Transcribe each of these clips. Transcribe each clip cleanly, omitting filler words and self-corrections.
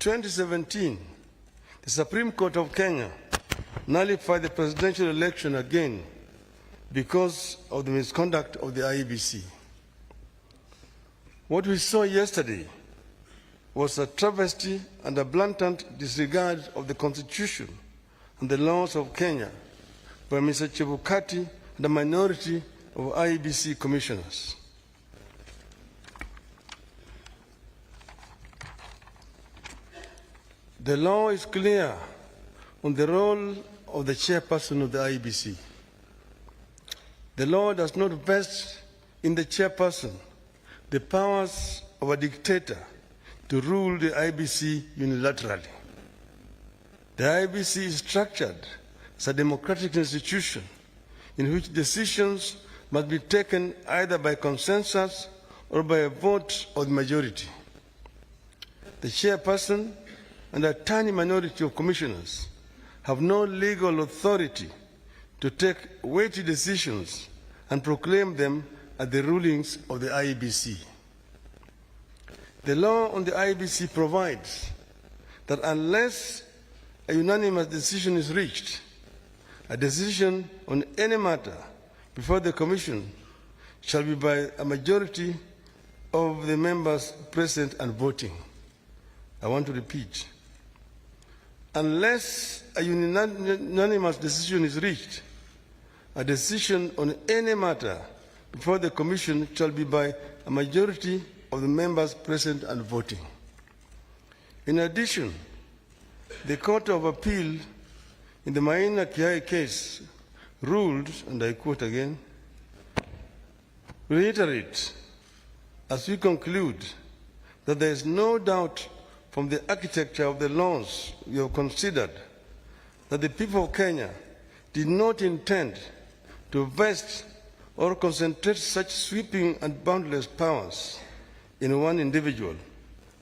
2017, the Supreme Court of Kenya nullified the presidential election again because of the misconduct of the IEBC. What we saw yesterday was a travesty and a blatant disregard of the Constitution and the laws of Kenya by Mr. Chebukati and a minority of IEBC commissioners. The law is clear on the role of the chairperson of the IEBC. The law does not vest in the chairperson the powers of a dictator to rule the IEBC unilaterally. The IEBC is structured as a democratic institution in which decisions must be taken either by consensus or by a vote of the majority. The chairperson and a tiny minority of commissioners have no legal authority to take weighty decisions and proclaim them as the rulings of the IEBC. The law on the IEBC provides that unless a unanimous decision is reached, a decision on any matter before the Commission shall be by a majority of the members present and voting. I want to repeat. Unless a unanimous decision is reached, a decision on any matter before the Commission shall be by a majority of the members present and voting. In addition, the Court of Appeal in the Maina Kiai case ruled, and I quote again, reiterate, as we conclude, that there is no doubt from the architecture of the laws we have considered that the people of Kenya did not intend to vest or concentrate such sweeping and boundless powers in one individual,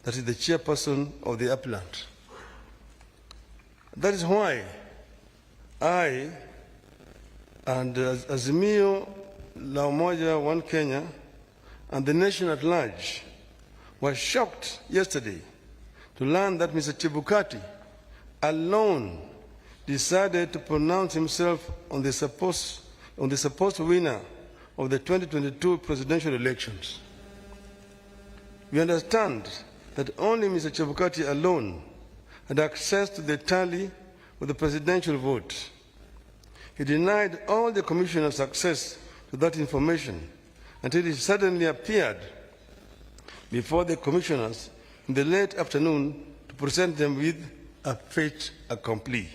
that is the chairperson of the appellant. That is why I and Azimio La Umoja One Kenya and the nation at large were shocked yesterday to learn that Mr. Chebukati alone decided to pronounce himself on the supposed winner of the 2022 presidential elections. We understand that only Mr. Chebukati alone had access to the tally of the presidential vote. He denied all the commissioners access to that information until he suddenly appeared before the commissioners in the late afternoon to present them with a fait accompli.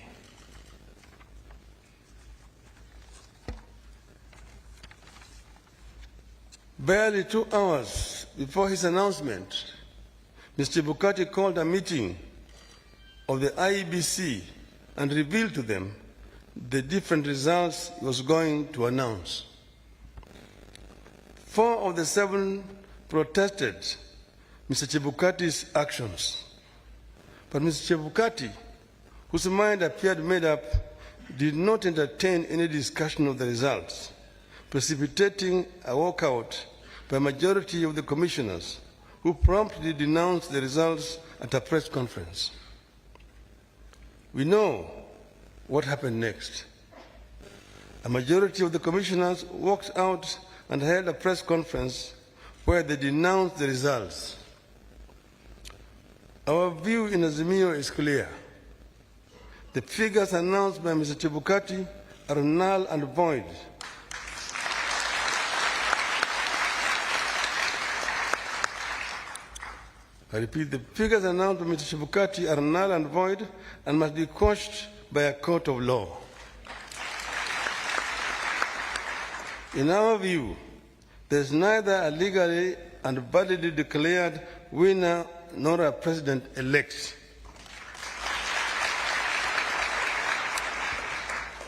Barely 2 hours before his announcement, Mr. Chebukati called a meeting of the IEBC and revealed to them the different results he was going to announce. 4 of the 7 protested Mr. Chebukati's actions. But Mr. Chebukati, whose mind appeared made up, did not entertain any discussion of the results, precipitating a walkout by a majority of the commissioners, who promptly denounced the results at a press conference. We know what happened next. A majority of the commissioners walked out and held a press conference where they denounced the results. Our view in Azimio is clear. The figures announced by Mr. Chebukati are null and void. I repeat, the figures announced by Mr. Chebukati are null and void and must be quashed by a court of law. In our view, there is neither a legally and validly declared winner nor a president-elect.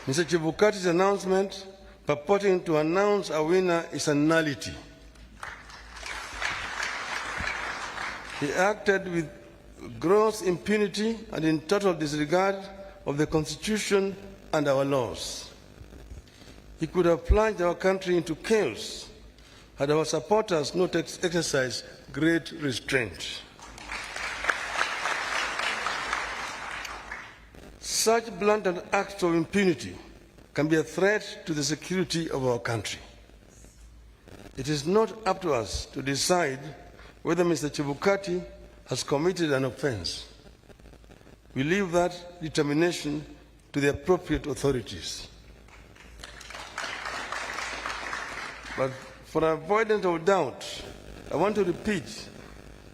Mr. Chebukati's announcement purporting to announce a winner is a nullity. He acted with gross impunity and in total disregard of the Constitution and our laws. He could have plunged our country into chaos had our supporters not exercised great restraint. Such blatant acts of impunity can be a threat to the security of our country. It is not up to us to decide whether Mr. Chebukati has committed an offense. We leave that determination to the appropriate authorities. But for avoidance of doubt, I want to repeat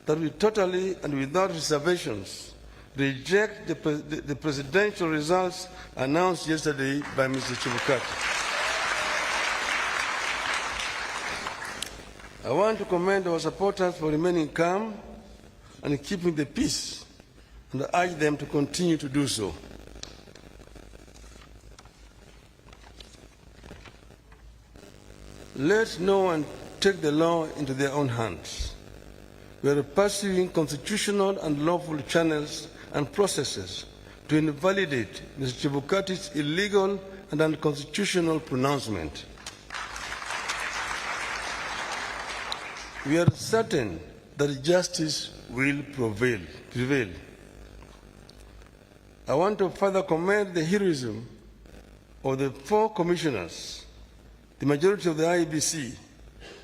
that we totally and without reservations reject the presidential results announced yesterday by Mr. Chebukati. I want to commend our supporters for remaining calm and keeping the peace, and I urge them to continue to do so. Let no one take the law into their own hands. We are pursuing constitutional and lawful channels and processes to invalidate Mr. Chebukati's illegal and unconstitutional pronouncement. We are certain that justice will prevail. I want to further commend the heroism of the 4 commissioners, the majority of the IEBC,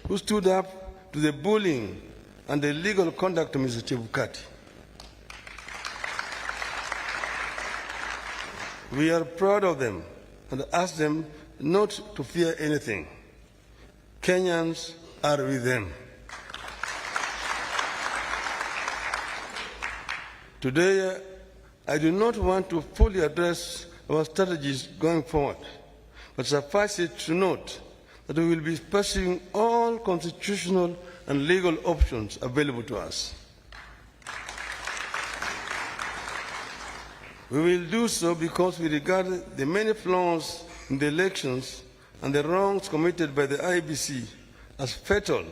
who stood up to the bullying and the illegal conduct of Mr. Chebukati. We are proud of them and ask them not to fear anything. Kenyans are with them. Today, I do not want to fully address our strategies going forward, but suffice it to note that we will be pursuing all constitutional and legal options available to us. We will do so because we regard the many flaws in the elections and the wrongs committed by the IEBC as fatal